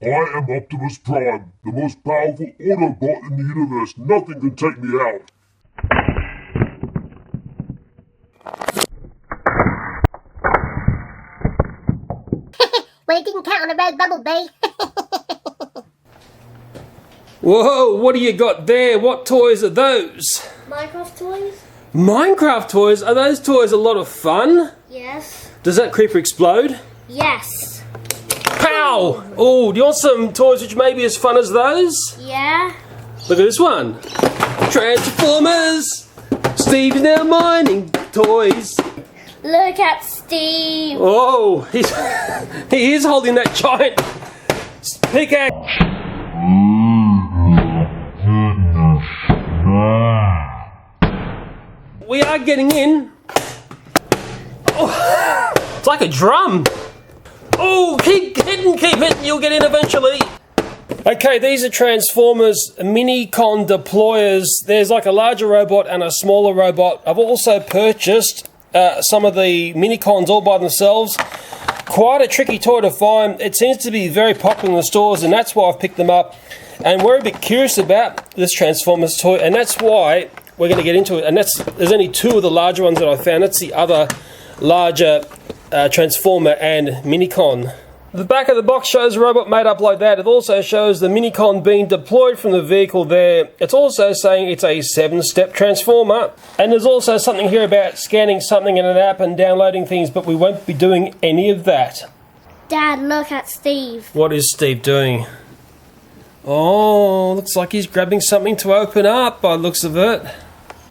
I am Optimus Prime, the most powerful Autobot in the universe. Nothing can take me out. Well, it didn't count on a red bumblebee. Whoa, what do you got there? What toys are those? Minecraft toys? Minecraft toys? Are those toys a lot of fun? Yes. Does that creeper explode? Yes. Pow! Oh, do you want some toys which may be as fun as those? Yeah. Look at this one. Transformers! Steve's now mining toys. Look at Steve. Oh, he is holding that giant pickaxe. We are getting in. Oh, it's like a drum. Oh, keep hitting, you'll get in eventually. Okay, these are Transformers Minicon deployers. There's like a larger robot and a smaller robot. I've also purchased some of the Minicons all by themselves. Quite a tricky toy to find. It seems to be very popular in the stores, and that's why I've picked them up. And we're a bit curious about this Transformers toy, and that's why we're going to get into it. And there's only two of the larger ones that I found. That's the other larger Transformer and Minicon. The back of the box shows a robot made up like that. It also shows the Minicon being deployed from the vehicle there. It's also saying it's a 7-step Transformer. And there's also something here about scanning something in an app and downloading things, but we won't be doing any of that. Dad, look at Steve. What is Steve doing? Oh, looks like he's grabbing something to open up by the looks of it.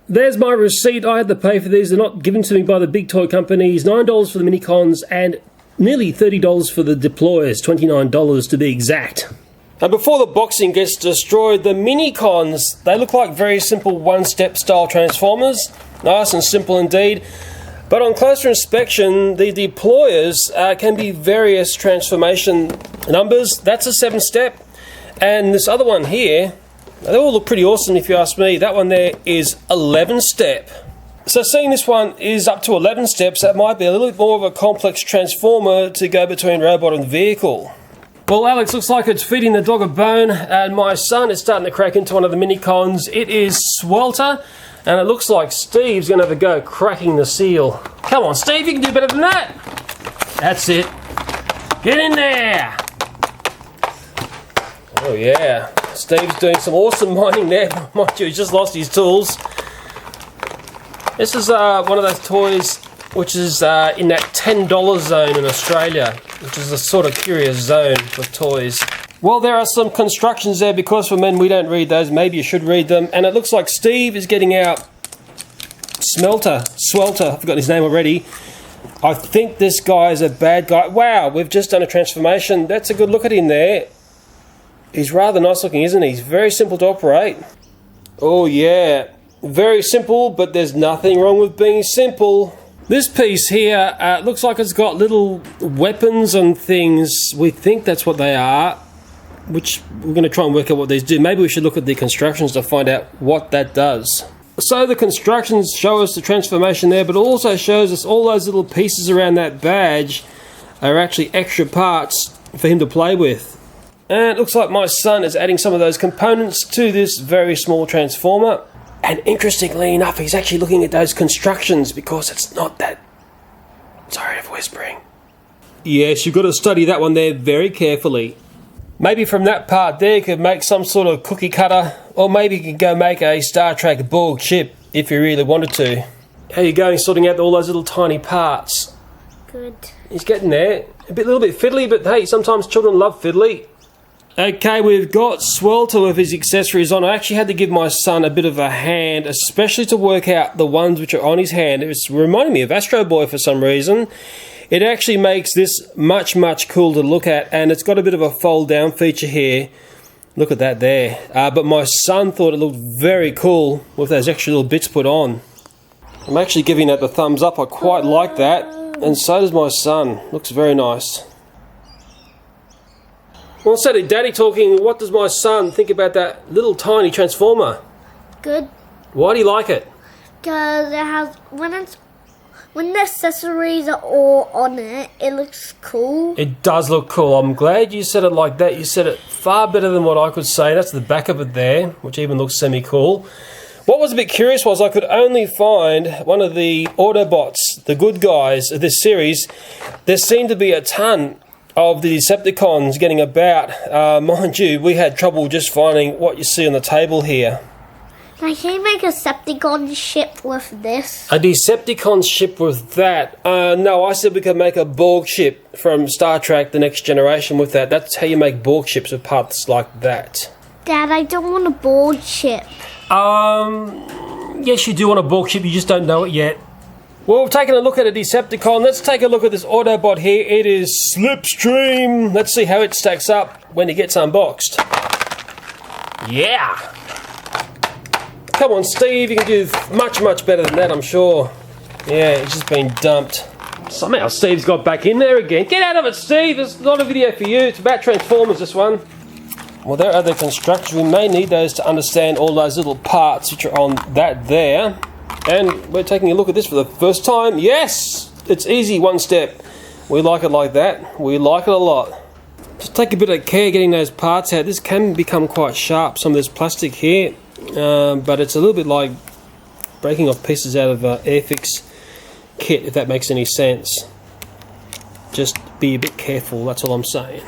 There's my receipt. I had to pay for these. They're not given to me by the big toy companies. $9 for the Minicons and nearly $30 for the deployers, $29 to be exact. And before the boxing gets destroyed, the Minicons, they look like very simple one-step style Transformers. Nice and simple indeed. But on closer inspection, the deployers can be various transformation numbers. That's a 7-step. And this other one here, they all look pretty awesome if you ask me. That one there is 11-step. So seeing this one is up to 11 steps, that might be a little bit more of a complex transformer to go between robot and vehicle. Well, Alex, looks like it's feeding the dog a bone, and my son is starting to crack into one of the Minicons. It is Swelter, and it looks like Steve's going to have a go cracking the seal. Come on, Steve, you can do better than that. That's it. Get in there. Oh, yeah. Steve's doing some awesome mining there. Mind you, he's just lost his tools. This is one of those toys which is in that $10 zone in Australia, which is a sort of curious zone for toys. Well, there are some constructions there because for men we don't read those. Maybe you should read them. And it looks like Steve is getting out Swelter, I've forgotten his name already. I think this guy is a bad guy. Wow, we've just done a transformation. That's a good look at him there. He's rather nice looking, isn't he? He's very simple to operate. Oh yeah, very simple, but there's nothing wrong with being simple. This piece here looks like it's got little weapons and things. We think that's what they are, which we're going to try and work out what these do. Maybe we should look at the constructions to find out what that does. So the constructions show us the transformation there, but it also shows us all those little pieces around that badge are actually extra parts for him to play with. And it looks like my son is adding some of those components to this very small transformer. And interestingly enough, he's actually looking at those constructions because it's not that... Sorry for whispering. Yes, you've got to study that one there very carefully. Maybe from that part there you could make some sort of cookie cutter, or maybe you could go make a Star Trek Borg ship if you really wanted to. How are you going sorting out all those little tiny parts? Good. He's getting there. A little bit fiddly, but hey, sometimes children love fiddly. Okay, we've got Swelter with his accessories on. I actually had to give my son a bit of a hand, especially to work out the ones which are on his hand. It was reminding me of Astro Boy for some reason. It actually makes this much, much cooler to look at, and it's got a bit of a fold-down feature here. Look at that there. But my son thought it looked very cool with those extra little bits put on. I'm actually giving that the thumbs up. I quite like that, and so does my son. Looks very nice. Well, instead of Daddy talking, what does my son think about that little tiny transformer? Good. Why do you like it? Because it has, when the accessories are all on it, it looks cool. It does look cool. I'm glad you said it like that. You said it far better than what I could say. That's the back of it there, which even looks semi-cool. What was a bit curious was I could only find one of the Autobots, the good guys of this series. There seemed to be a ton of the Decepticons getting about. Mind you, we had trouble just finding what you see on the table here. Can you make a Decepticon ship with this? A Decepticon ship with that? No, I said we could make a Borg ship from Star Trek The Next Generation with that. That's how you make Borg ships with parts like that. Dad, I don't want a Borg ship. Yes, you do want a Borg ship, you just don't know it yet. Well, we've taken a look at a Decepticon. Let's take a look at this Autobot here. It is Slipstream. Let's see how it stacks up when it gets unboxed. Yeah! Come on, Steve, you can do much, much better than that, I'm sure. Yeah, it's just been dumped. Somehow Steve's got back in there again. Get out of it, Steve! It's not a video for you. It's about Transformers, this one. Well, there are the constructions. We may need those to understand all those little parts which are on that there. And we're taking a look at this for the first time. Yes! It's easy, one step. We like it like that. We like it a lot. Just take a bit of care getting those parts out. This can become quite sharp, some of this plastic here. But it's a little bit like breaking off pieces out of Airfix kit, if that makes any sense. Just be a bit careful, that's all I'm saying.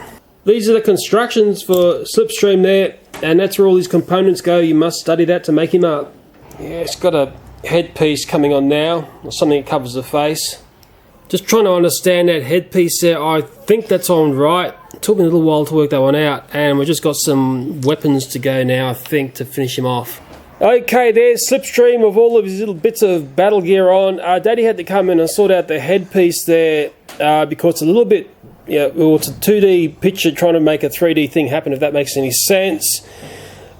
These are the constructions for Slipstream there, and that's where all these components go. You must study that to make him up. Yeah, it's got a headpiece coming on now, or something that covers the face. Just trying to understand that headpiece there. I think that's on right. It took me a little while to work that one out, and we've just got some weapons to go now, I think, to finish him off. Okay, there's Slipstream with all of his little bits of battle gear on. Daddy had to come in and sort out the headpiece there because it's a little bit, well, it's a 2D picture trying to make a 3D thing happen, if that makes any sense.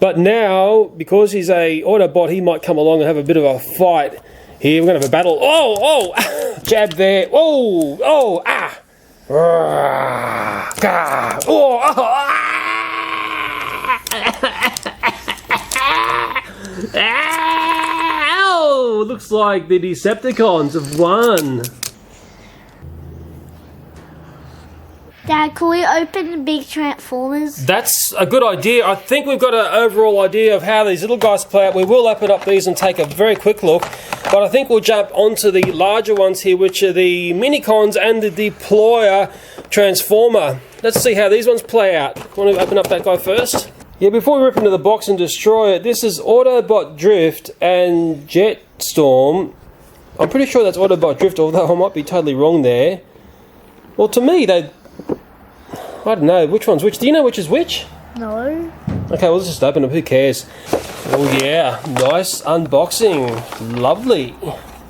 But now, because he's a Autobot, he might come along and have a bit of a fight. Here, we're going to have a battle. Oh! Jab there. Oh! Oh! Ah! Oh! Ow! Looks like the Decepticons have won. Dad, can we open the big Transformers? That's a good idea. I think we've got an overall idea of how these little guys play out. We will open up these and take a very quick look. But I think we'll jump onto the larger ones here, which are the Minicons and the Deployer Transformer. Let's see how these ones play out. Want to open up that guy first? Yeah, before we rip into the box and destroy it, this is Autobot Drift and Jetstorm. I'm pretty sure that's Autobot Drift, although I might be totally wrong there. Well, to me, I don't know, which one's which? Do you know which is which? No. Okay, well, let's just open them, who cares? Oh yeah, nice unboxing. Lovely.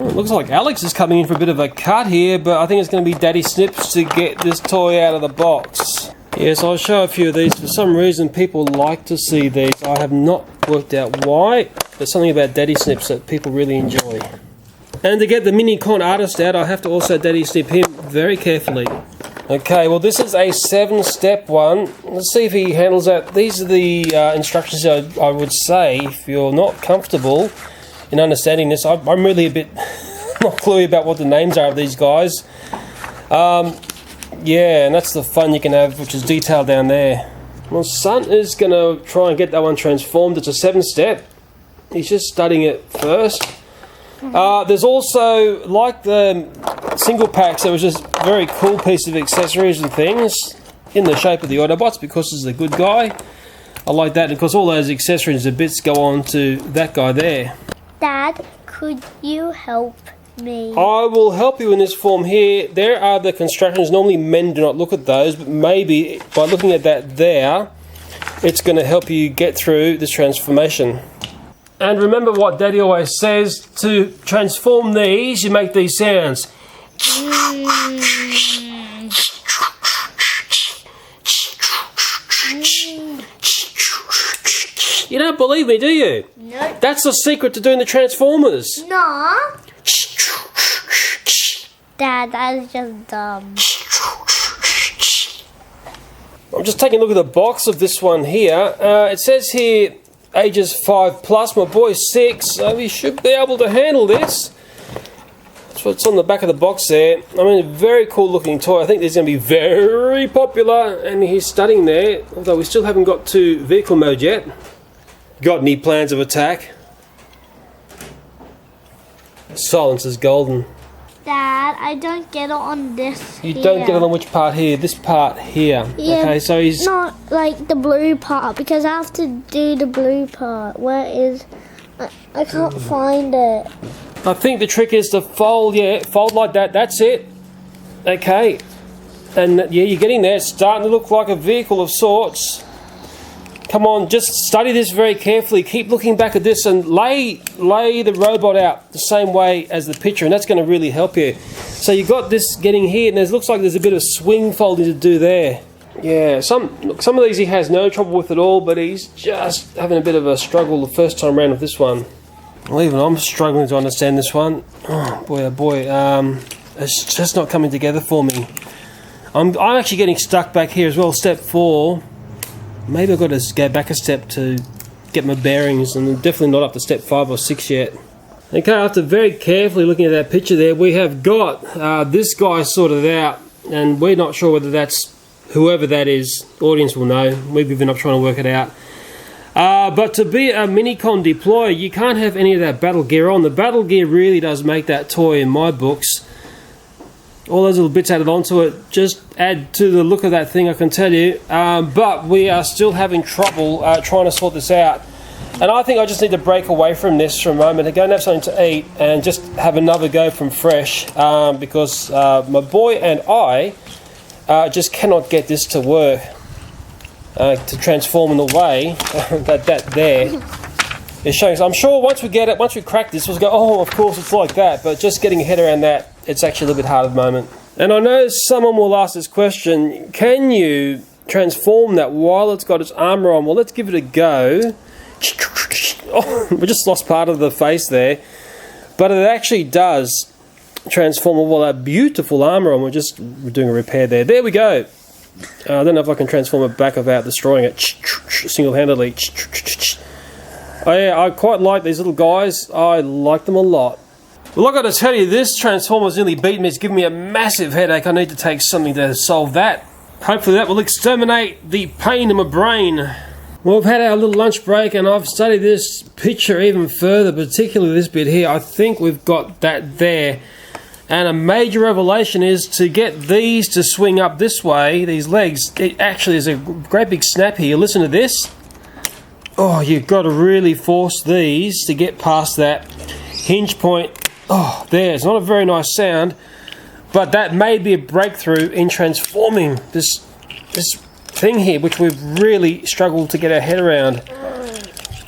It looks like Alex is coming in for a bit of a cut here, but I think it's going to be Daddy Snips to get this toy out of the box. Yes, I'll show a few of these. For some reason, people like to see these. I have not worked out why. There's something about Daddy Snips that people really enjoy. And to get the Minicon artist out, I have to also Daddy Snip him very carefully. Okay, well, this is a 7-step one. Let's see if he handles that. These are the instructions I would say if you're not comfortable in understanding this. I'm really a bit not cluey about what the names are of these guys. Yeah, and that's the fun you can have, which is detailed down there. Well, Son is going to try and get that one transformed. It's a 7-step. He's just studying it first. There's also, like the single packs, there was just a very cool piece of accessories and things in the shape of the Autobots, because he's a good guy. I like that, because all those accessories and bits go on to that guy there. Dad, could you help me? I will help you in this form here. There are the constructions. Normally men do not look at those, but maybe by looking at that there, it's going to help you get through this transformation. And remember what Daddy always says, to transform these, you make these sounds. You don't believe me, do you? No. That's the secret to doing the Transformers. No. Dad, that is just dumb. I'm just taking a look at the box of this one here. It says here, ages 5+. My boy's 6, so he should be able to handle this. That's what's on the back of the box there. I mean, a very cool looking toy. I think this is going to be very popular, and he's studying there, although we still haven't got to vehicle mode yet. Got any plans of attack? Silence is golden. Dad, I don't get it on this. You don't get it on which part here? This part here. Yeah, okay, so he's not like the blue part, because I have to do the blue part. Where is... I can't find it. I think the trick is to fold, fold like that, that's it. Okay. And yeah, you're getting there, it's starting to look like a vehicle of sorts. Come on, just study this very carefully, keep looking back at this and lay the robot out the same way as the picture, and that's going to really help you. So you've got this getting here, and it looks like there's a bit of swing folding to do there. Yeah, some of these he has no trouble with at all, but he's just having a bit of a struggle the first time around with this one. Well, even I'm struggling to understand this one. Oh boy, it's just not coming together for me. I'm actually getting stuck back here as well, step 4. Maybe I've got to go back a step to get my bearings, and I'm definitely not up to step 5 or 6 yet. Okay, after very carefully looking at that picture there, we have got this guy sorted out, and we're not sure whether that's whoever that is. Audience will know. We've given up trying to work it out. But to be a Minicon deployer, you can't have any of that battle gear on. The battle gear really does make that toy in my books. All those little bits added onto it just add to the look of that thing, I can tell you. But we are still having trouble trying to sort this out. And I think I just need to break away from this for a moment and go and have something to eat and just have another go from fresh. Because my boy and I just cannot get this to work. To transform in the way that there is showing. So I'm sure once we get it, once we crack this, we'll go, oh, of course it's like that. But just getting your head around that, it's actually a little bit hard at the moment. And I know someone will ask this question, can you transform that while it's got its armour on? Well, let's give it a go. Oh, we just lost part of the face there. But it actually does transform all that beautiful armour on. We're doing a repair there. There we go. I don't know if I can transform it back without destroying it single-handedly. Oh yeah, I quite like these little guys. I like them a lot. Well, I've got to tell you, this Transformer's nearly beaten me. It's given me a massive headache. I need to take something to solve that. Hopefully that will exterminate the pain in my brain. Well, we've had our little lunch break, and I've studied this picture even further, particularly this bit here. I think we've got that there. And a major revelation is to get these to swing up this way, these legs. It actually is a great big snap here. Listen to this. Oh, you've got to really force these to get past that hinge point. Oh, there. It's not a very nice sound, but that may be a breakthrough in transforming this thing here, which we've really struggled to get our head around.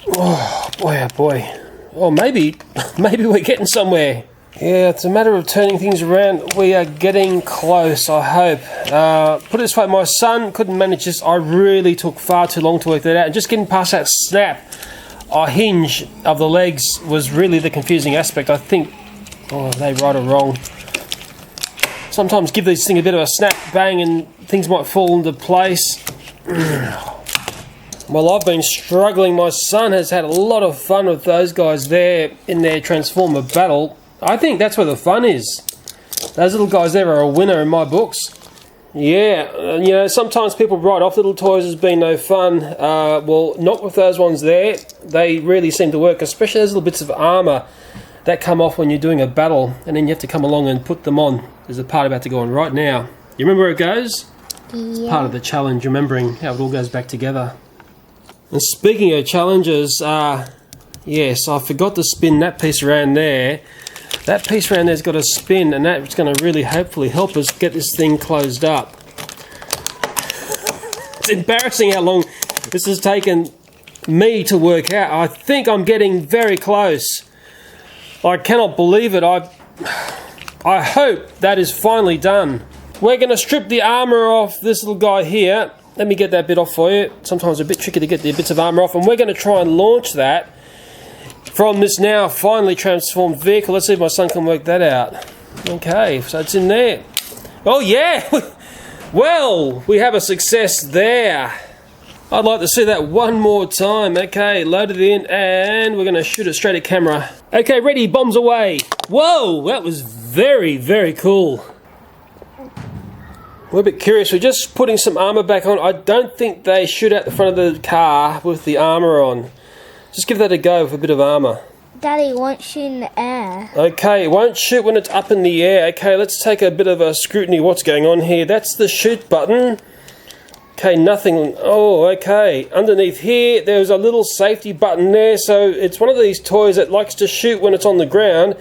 Oh, boy, oh, boy. Oh, maybe we're getting somewhere. Yeah, it's a matter of turning things around. We are getting close, I hope. Put it this way, my son couldn't manage this. I really took far too long to work that out. And just getting past that snap, our hinge of the legs was really the confusing aspect. I think, oh, are they right or wrong? Sometimes give these things a bit of a snap, bang, and things might fall into place. Well, I've been struggling. My son has had a lot of fun with those guys there in their Transformer battle. I think that's where the fun is. Those little guys there are a winner in my books. Yeah, you know, sometimes people write off little toys as being no fun. Well, not with those ones there. They really seem to work, especially those little bits of armour that come off when you're doing a battle, and then you have to come along and put them on. There's a part about to go on right now. You remember where it goes? Yeah. It's part of the challenge, remembering how it all goes back together. And speaking of challenges, yes, I forgot to spin that piece around there. That piece around there's got to spin, and that's going to really hopefully help us get this thing closed up. It's embarrassing how long this has taken me to work out. I think I'm getting very close. I cannot believe it. I hope that is finally done. We're going to strip the armour off this little guy here. Let me get that bit off for you. Sometimes it's a bit tricky to get the bits of armour off, and we're going to try and launch that from this now finally transformed vehicle. Let's see if my son can work that out. Okay, so it's in there. Oh yeah! Well, we have a success there. I'd like to see that one more time. Okay, load it in, and we're going to shoot it straight at camera. Okay, ready, bombs away. Whoa, that was very, very cool. We're a bit curious. We're just putting some armour back on. I don't think they shoot out the front of the car with the armour on. Just give that a go with a bit of armour. Daddy, it won't shoot in the air. Okay, it won't shoot when it's up in the air. Okay, let's take a bit of a scrutiny of what's going on here. That's the shoot button. Okay, nothing. Oh, okay. Underneath here, there's a little safety button there. So it's one of these toys that likes to shoot when it's on the ground.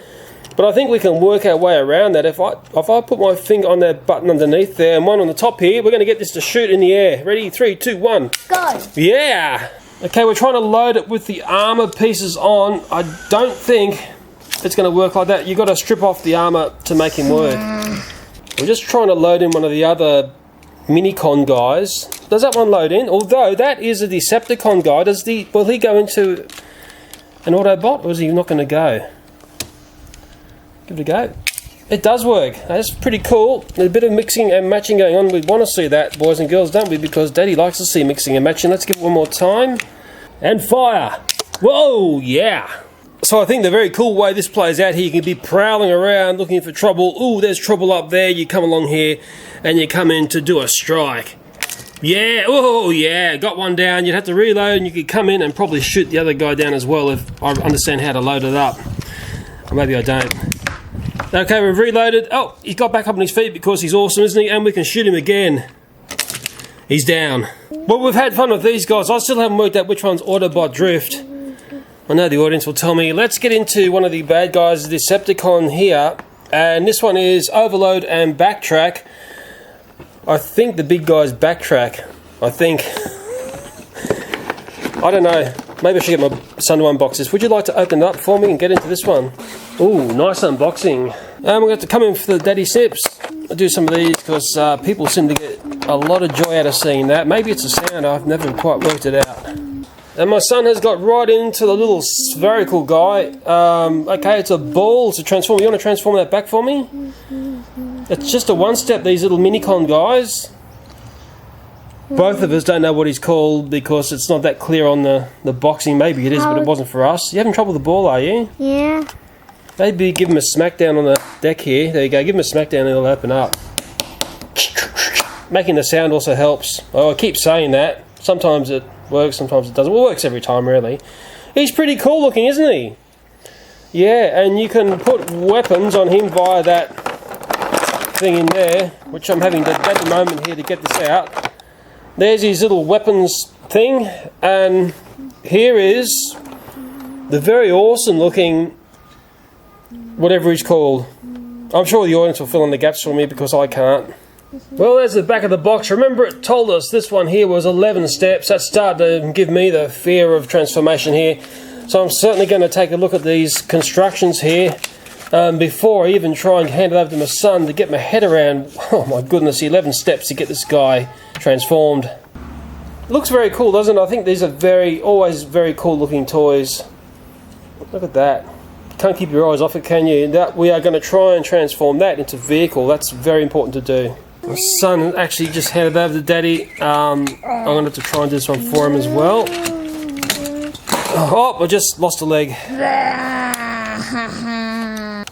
But I think we can work our way around that. If I put my finger on that button underneath there and one on the top here, we're going to get this to shoot in the air. Ready? 3, 2, 1. Go! Yeah! Okay, we're trying to load it with the armour pieces on. I don't think it's going to work like that. You've got to strip off the armour to make him work. We're just trying to load in one of the other Minicon guys. Does that one load in? Although that is a Decepticon guy. Will he go into an Autobot, or is he not going to go? Give it a go. It does work. That's pretty cool. There's a bit of mixing and matching going on. We want to see that, boys and girls, don't we? Because Daddy likes to see mixing and matching. Let's give it one more time. And fire! Whoa, yeah! So I think the very cool way this plays out here, you can be prowling around looking for trouble. Ooh, there's trouble up there. You come along here and you come in to do a strike. Yeah, oh yeah, got one down. You'd have to reload and you could come in and probably shoot the other guy down as well if I understand how to load it up. Or maybe I don't. Okay, we've reloaded. Oh, he's got back up on his feet because he's awesome, isn't he? And we can shoot him again. He's down. Well, we've had fun with these guys. I still haven't worked out which one's Autobot Drift. I know the audience will tell me. Let's get into one of the bad guys, the Decepticon here. And this one is Overload and Backtrack. I think the big guy's Backtrack. I think. I don't know. Maybe I should get my son to unbox this. Would you like to open it up for me and get into this one? Ooh, nice unboxing. We're going to have to come in for the Daddy Sips. I'll do some of these because people seem to get a lot of joy out of seeing that. Maybe it's a sound. I've never quite worked it out. And my son has got right into the little spherical guy. Okay, it's a ball to transform. You want to transform that back for me? It's just a one-step, these little Minicon guys. Both of us don't know what he's called because it's not that clear on the boxing. Maybe it is, but it wasn't for us. You having trouble with the ball, are you? Yeah. Maybe give him a smackdown on the deck here. There you go. Give him a smackdown and it'll open up. Making the sound also helps. Oh, I keep saying that. Sometimes it works, sometimes it doesn't. Well, it works every time, really. He's pretty cool looking, isn't he? Yeah, and you can put weapons on him via that thing in there, which I'm having at the moment here to get this out. There's his little weapons thing, and here is the very awesome looking whatever he's called. I'm sure the audience will fill in the gaps for me because I can't. Well, there's the back of the box. Remember, it told us this one here was 11 steps. That started to give me the fear of transformation here. So I'm certainly going to take a look at these constructions here before I even try and hand it over to my son to get my head around. Oh my goodness, 11 steps to get this guy transformed. It looks very cool, doesn't it? I think these are always very cool looking toys. Look at that. Can't keep your eyes off it, can you? We are going to try and transform that into a vehicle. That's very important to do. My son actually just handed over to Daddy. I'm going to have to try and do this one for him as well. Oh, I just lost a leg.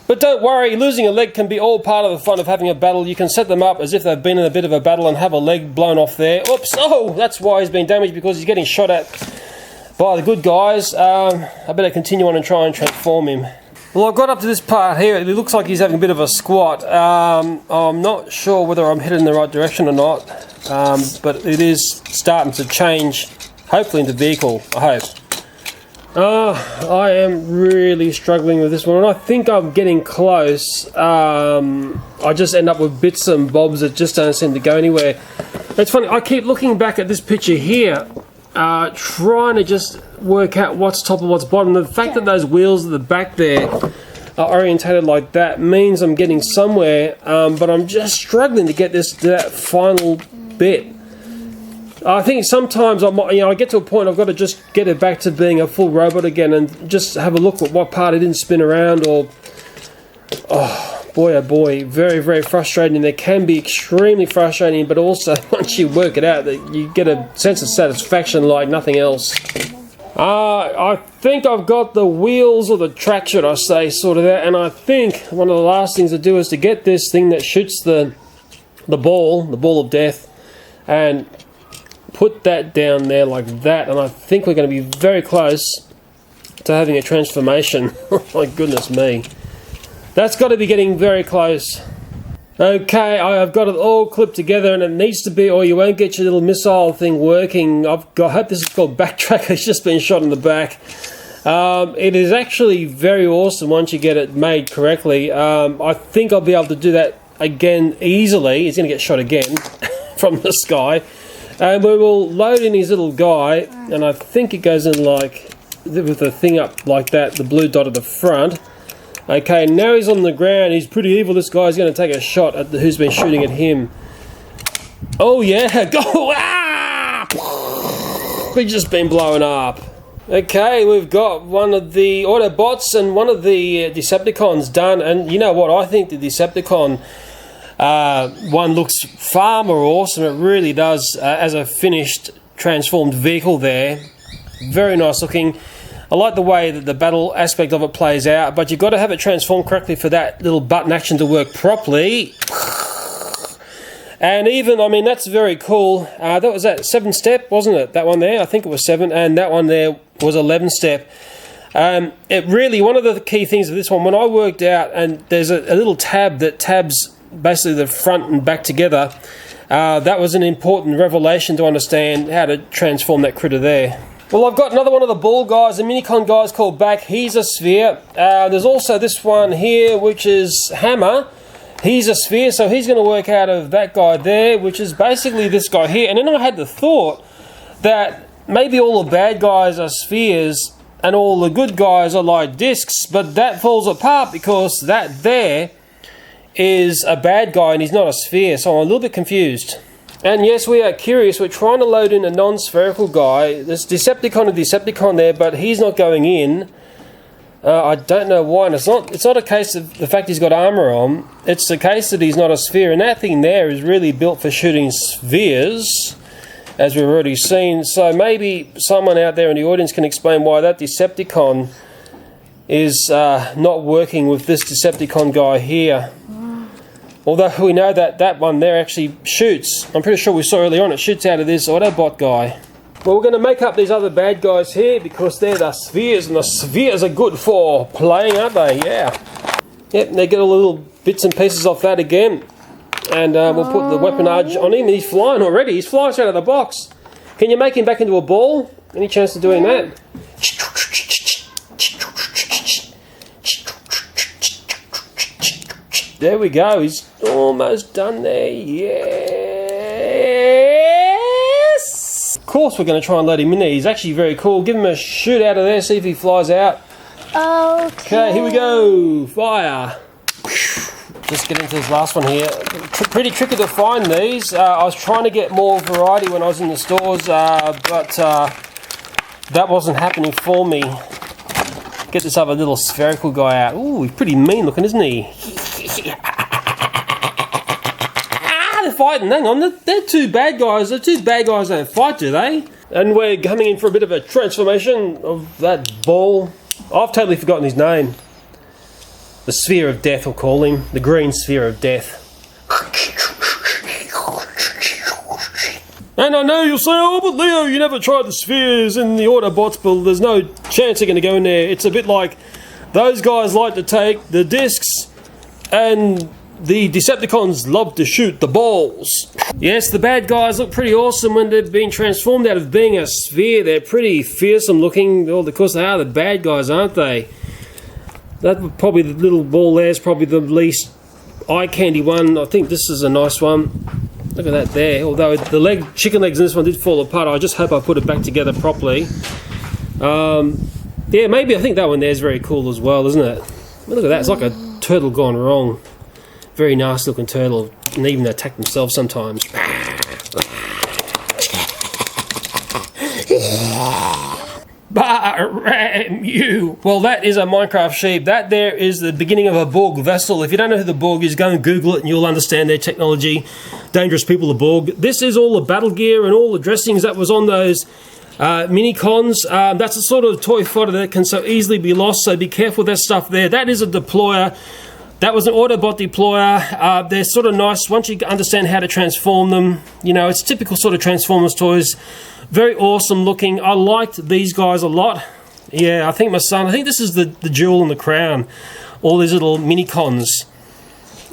But don't worry, losing a leg can be all part of the fun of having a battle. You can set them up as if they've been in a bit of a battle and have a leg blown off there. Oops, oh, that's why he's been damaged, because he's getting shot at by the good guys. I better continue on and try and transform him. Well, I've got up to this part here. It looks like he's having a bit of a squat. I'm not sure whether I'm headed in the right direction or not, but it is starting to change, hopefully into vehicle, I hope. I am really struggling with this one, and I think I'm getting close. I just end up with bits and bobs that just don't seem to go anywhere. It's funny, I keep looking back at this picture here, trying to just work out what's top and what's bottom. The fact that those wheels at the back there are orientated like that means I'm getting somewhere, but I'm just struggling to get this to that final bit. I think sometimes I get to a point I've got to just get it back to being a full robot again and just have a look at what part it didn't spin around, or boy oh boy, very, very frustrating. They can be extremely frustrating, but also once you work it out, that you get a sense of satisfaction like nothing else. I think I've got the wheels, or the track should I say, sorted out, and I think one of the last things to do is to get this thing that shoots the ball of death, and put that down there like that, and I think we're going to be very close to having a transformation. Oh my goodness me. That's got to be getting very close. Okay, I've got it all clipped together, and it needs to be, or you won't get your little missile thing working. I hope this is called Backtrack. It's just been shot in the back. It is actually very awesome once you get it made correctly. I think I'll be able to do that again easily. He's going to get shot again from the sky. And we will load in his little guy, and I think it goes in like, with the thing up like that, the blue dot at the front. Okay, now he's on the ground. He's pretty evil, this guy. He's going to take a shot at who's been shooting at him. Oh yeah, go! Ah! We've just been blown up. Okay, we've got one of the Autobots and one of the Decepticons done, and you know what? I think the Decepticon one looks far more awesome. It really does, as a finished transformed vehicle there. Very nice looking. I like the way that the battle aspect of it plays out, but you've got to have it transformed correctly for that little button action to work properly. And even, I mean, that's very cool. That was that 7-step, wasn't it? That one there, I think it was 7, and that one there was 11-step. It really, one of the key things of this one, when I worked out, and there's a little tab that tabs basically the front and back together, that was an important revelation to understand how to transform that critter there. Well, I've got another one of the ball guys, the Minicon guys called Back. He's a sphere. There's also this one here, which is Hammer. He's a sphere, so he's going to work out of that guy there, which is basically this guy here. And then I had the thought that maybe all the bad guys are spheres and all the good guys are like discs, but that falls apart because that there is a bad guy and he's not a sphere, so I'm a little bit confused. And yes, we are curious. We're trying to load in a non-spherical guy. There's Decepticon there, but he's not going in. I don't know why. And it's not a case of the fact he's got armour on. It's the case that he's not a sphere. And that thing there is really built for shooting spheres, as we've already seen. So maybe someone out there in the audience can explain why that Decepticon is not working with this Decepticon guy here. Although we know that that one there actually shoots. I'm pretty sure we saw earlier on it shoots out of this Autobot guy. Well, we're going to make up these other bad guys here because they're the spheres, and the spheres are good for playing, aren't they? Yeah. Yep, they get all the little bits and pieces off that again. And we'll put the weaponage on him. He's flying already. He's flying straight out of the box. Can you make him back into a ball? Any chance of doing that? There we go, he's almost done there, yes! Of course we're going to try and let him in there, he's actually very cool. Give him a shoot out of there, see if he flies out. Okay, here we go, fire! Just get into this last one here. Pretty tricky to find these. I was trying to get more variety when I was in the stores, but that wasn't happening for me. Get this other little spherical guy out. Ooh, he's pretty mean looking, isn't he? They're fighting. Hang on, they're two bad guys. The two bad guys don't fight, do they? And we're coming in for a bit of a transformation of that ball. I've totally forgotten his name. The Sphere of Death, we'll call him. The Green Sphere of Death. And I know you'll say, oh, but Leo, you never tried the spheres in the Autobots, but there's no chance they're going to go in there. It's a bit like those guys like to take the discs and the Decepticons love to shoot the balls. Yes, the bad guys look pretty awesome when they've been transformed out of being a sphere. They're pretty fearsome looking. Well, of course they are the bad guys, aren't they? That probably the little ball there is probably the least eye candy one. I think this is a nice one. Look at that there. Although the chicken legs in this one did fall apart, I just hope I put it back together properly. Yeah, maybe I think that one there is very cool as well, isn't it? Look at that. It's like a turtle gone wrong. Very nice looking turtle, and even attack themselves sometimes. Ram you. Well, that is a Minecraft sheep. That there is the beginning of a Borg vessel. If you don't know who the Borg is, go and Google it and you'll understand their technology. Dangerous people, the Borg. This is all the battle gear and all the dressings that was on those mini-cons. That's the sort of toy fodder that can so easily be lost, so be careful with that stuff there. That is a deployer. That was an Autobot deployer. They're sort of nice once you understand how to transform them. You know, it's typical sort of Transformers toys. Very awesome looking. I liked these guys a lot. Yeah, I think my son, I think this is the jewel in the crown. All these little mini-cons.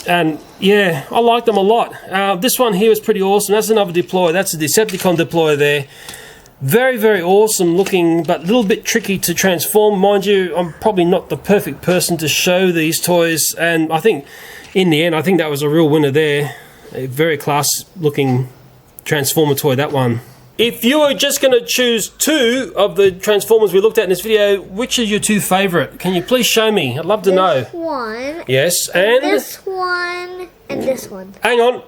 And yeah, I like them a lot. This one here is pretty awesome. That's another deployer. That's a Decepticon deployer there. Very, very awesome looking, but a little bit tricky to transform. Mind you, I'm probably not the perfect person to show these toys, and I think, in the end, I think that was a real winner there. A very class looking Transformer toy, that one. If you were just going to choose two of the Transformers we looked at in this video, which are your two favourite? Can you please show me? I'd love to know. This one. Yes, and... This one, and this one. Hang on.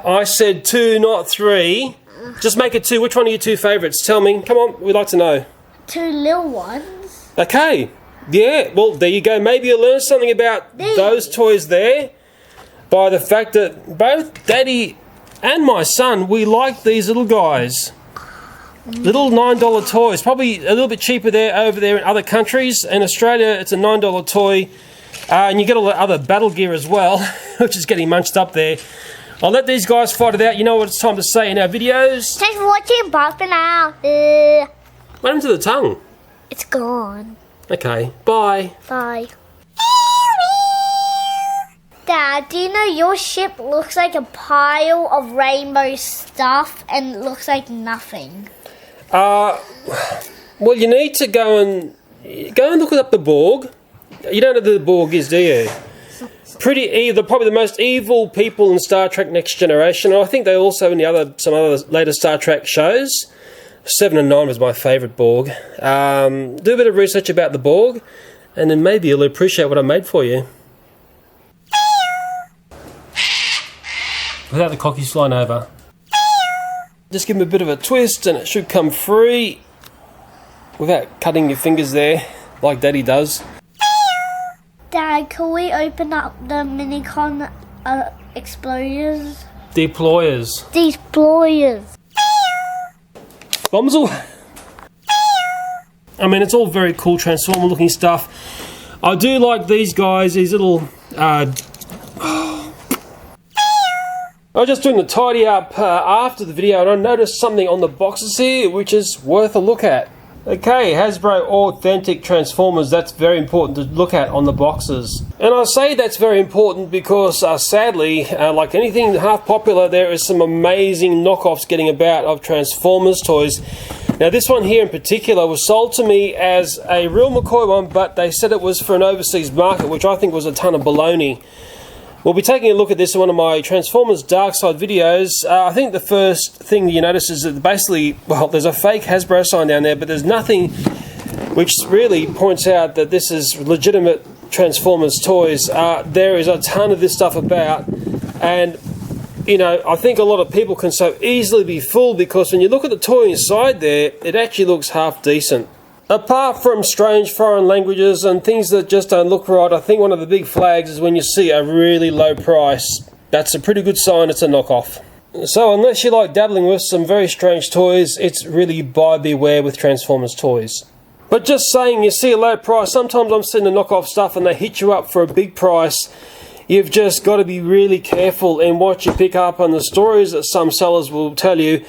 I said two, not three. Just make it two. Which one are your two favourites? Tell me. Come on, we'd like to know. Two little ones. Okay. Yeah, well, there you go. Maybe you'll learn something about those toys there by the fact that both Daddy and my son, we like these little guys. Little $9 toys. Probably a little bit cheaper there over there in other countries. In Australia, it's a $9 toy. And you get all the other battle gear as well, which is getting munched up there. I'll let these guys fight it out. You know what it's time to say in our videos. Thanks for watching. Bye for now. What happened to the tongue? It's gone. Okay, bye. Bye. Dad, do you know your ship looks like a pile of rainbow stuff and looks like nothing? Well, you need to go and look up the Borg. You don't know who the Borg is, do you? Pretty evil, probably the most evil people in Star Trek Next Generation. I think they also in some other later Star Trek shows. 7 and 9 was my favourite Borg. Do a bit of research about the Borg, and then maybe you'll appreciate what I made for you. Without the cockies flying over. Just give them a bit of a twist and it should come free without cutting your fingers there like Daddy does. Dad, can we open up the Minicon exploders? Deployers. Deployers. Bombsel. I mean, it's all very cool Transformer looking stuff. I do like these guys, these little... I was just doing the tidy up after the video and I noticed something on the boxes here which is worth a look at. Okay, Hasbro Authentic Transformers, that's very important to look at on the boxes. And I say that's very important because sadly, like anything half popular, there is some amazing knockoffs getting about of Transformers toys. Now this one here in particular was sold to me as a real McCoy one, but they said it was for an overseas market, which I think was a ton of baloney. We'll be taking a look at this in one of my Transformers Dark Side videos. I think the first thing you notice is that basically, well, there's a fake Hasbro sign down there, but there's nothing which really points out that this is legitimate Transformers toys. There is a ton of this stuff about, and you know, I think a lot of people can so easily be fooled because when you look at the toy inside there, it actually looks half decent. Apart from strange foreign languages and things that just don't look right, I think one of the big flags is when you see a really low price. That's a pretty good sign it's a knockoff. So unless you like dabbling with some very strange toys, it's really buyer beware with Transformers toys. But just saying, you see a low price, sometimes I'm seeing the knockoff stuff and they hit you up for a big price. You've just got to be really careful in what you pick up and the stories that some sellers will tell you.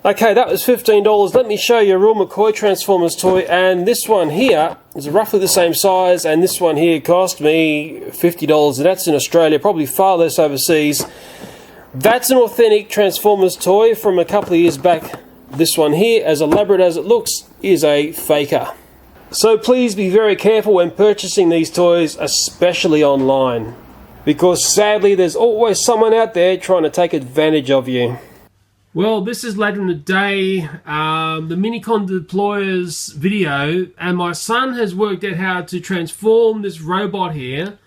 Okay, that was $15. Let me show you a real McCoy Transformers toy, and this one here is roughly the same size, and this one here cost me $50, and that's in Australia, probably far less overseas. That's an authentic Transformers toy from a couple of years back. This one here, as elaborate as it looks, is a faker. So please be very careful when purchasing these toys, especially online, because sadly there's always someone out there trying to take advantage of you. Well, this is later in the day, the Minicon Deployers video, and my son has worked out how to transform this robot here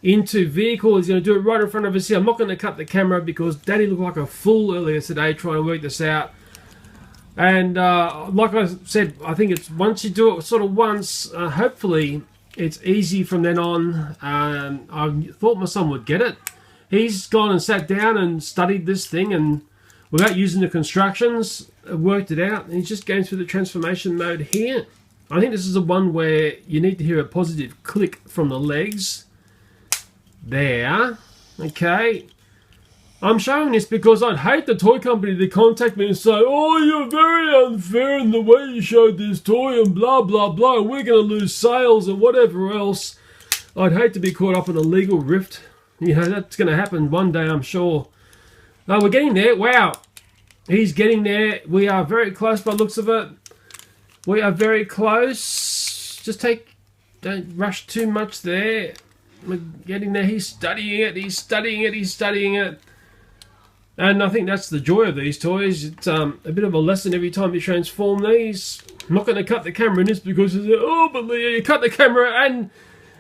into vehicle. He's going to do it right in front of us here. I'm not going to cut the camera because Daddy looked like a fool earlier today trying to work this out. And like I said, I think it's once you do it sort of once, hopefully it's easy from then on. I thought my son would get it. He's gone and sat down and studied this thing, and without using the constructions, worked it out. And he's just going through the transformation mode here. I think this is the one where you need to hear a positive click from the legs. There. Okay. I'm showing this because I'd hate the toy company to contact me and say, oh, you're very unfair in the way you showed this toy and blah, blah, blah. We're going to lose sales and whatever else. I'd hate to be caught up in a legal rift. You know, that's going to happen one day, I'm sure. Oh, we're getting there. Wow. He's getting there. We are very close by the looks of it. We are very close. Don't rush too much there. We're getting there. He's studying it. He's studying it. He's studying it. And I think that's the joy of these toys. It's a bit of a lesson every time you transform these. I'm not going to cut the camera in this because it's, oh, but Leo, you cut the camera and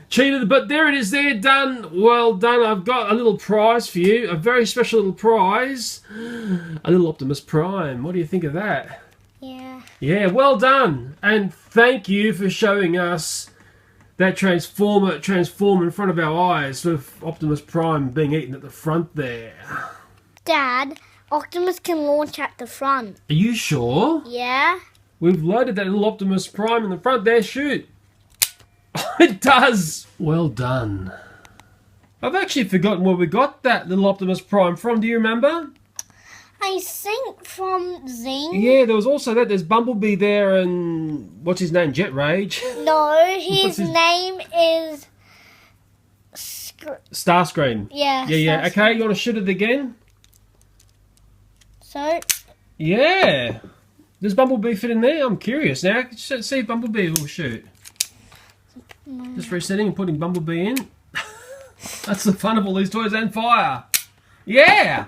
cheated. But there it is there, done. Well done. I've got a little prize for you. A very special little prize. A little Optimus Prime. What do you think of that? Yeah. Yeah, well done. And thank you for showing us that transform in front of our eyes with Optimus Prime being eaten at the front there. Dad, Optimus can launch at the front. Are you sure? Yeah. We've loaded that little Optimus Prime in the front there. Shoot. It does. Well done. I've actually forgotten where we got that little Optimus Prime from. Do you remember? I think from Zing. Yeah, there was also that. There's Bumblebee there and... what's his name? Jet Rage? No, his name is... Starscream. Yeah. Yeah. Okay, you want to shoot it again? So? Yeah. Does Bumblebee fit in there? I'm curious now. Let's see if Bumblebee will shoot. No. Just resetting and putting Bumblebee in. That's the fun of all these toys and fire. Yeah!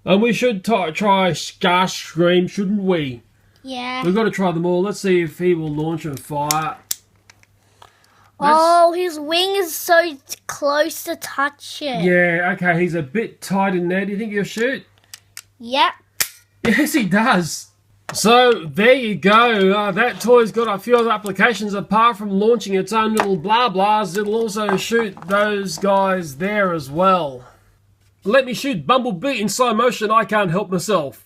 And we should try Starscream, shouldn't we? Yeah. We've got to try them all. Let's see if he will launch and fire. Oh, his wing is so close to touch it. Yeah, okay, he's a bit tight in there. Do you think he'll shoot? Yep. Yes, he does. So, there you go. That toy's got a few other applications apart from launching its own little blah-blahs. It'll also shoot those guys there as well. Let me shoot Bumblebee in slow motion. I can't help myself.